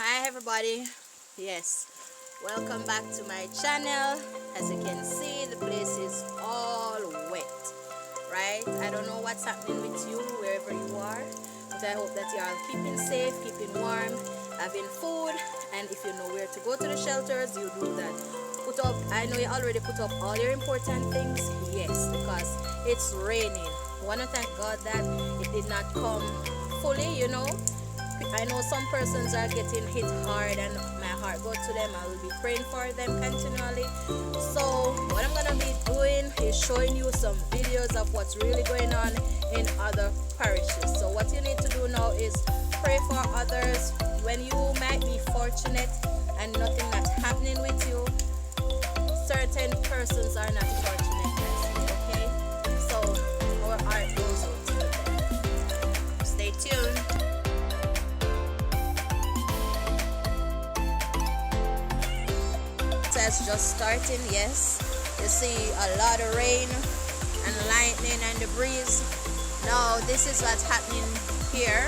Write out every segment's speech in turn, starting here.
Hi everybody, yes, welcome back to my channel. As you can see, the place is all wet, right? I don't know what's happening with you wherever you are, but I hope that you are keeping safe, keeping warm, having food, and if you know where to go to the shelters, you do that. Put up, I know you already put up all your important things, yes, because it's raining. I want to thank God that it did not come fully, you know. I know some persons are getting hit hard and my heart goes to them. I will be praying for them continually. So what I'm gonna be doing is showing you some videos of what's really going on in other parishes. So what you need to do now is pray for others. When you might be fortunate and nothing that's happening with you, certain persons are not fortunate, okay? So our heart goes out to them. Stay tuned. Just starting, yes, you see a lot of rain and lightning and the breeze. Now this is what's happening here.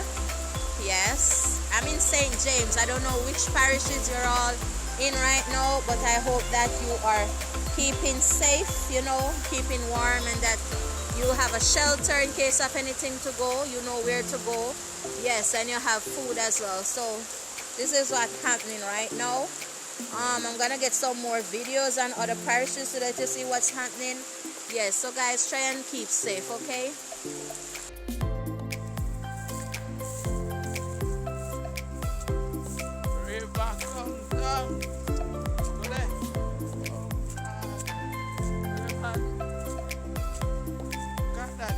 Yes, I'm in St. James. I don't know which parishes you're all in right now, but I hope that you are keeping safe, you know, keeping warm, and that you have a shelter in case of anything to go. You know where to go, yes, and you have food as well. So this is what's happening right now. I'm gonna get some more videos on other parishes so that you see what's happening. Yes, so guys, try and keep safe, okay? River comes down. Got that.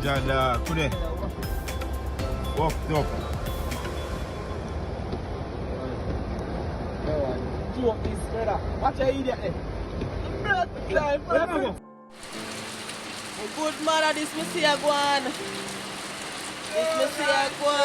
Ja, kude. Walked up. Watch your idiot. Good man, this me see a go on. This me see a go on.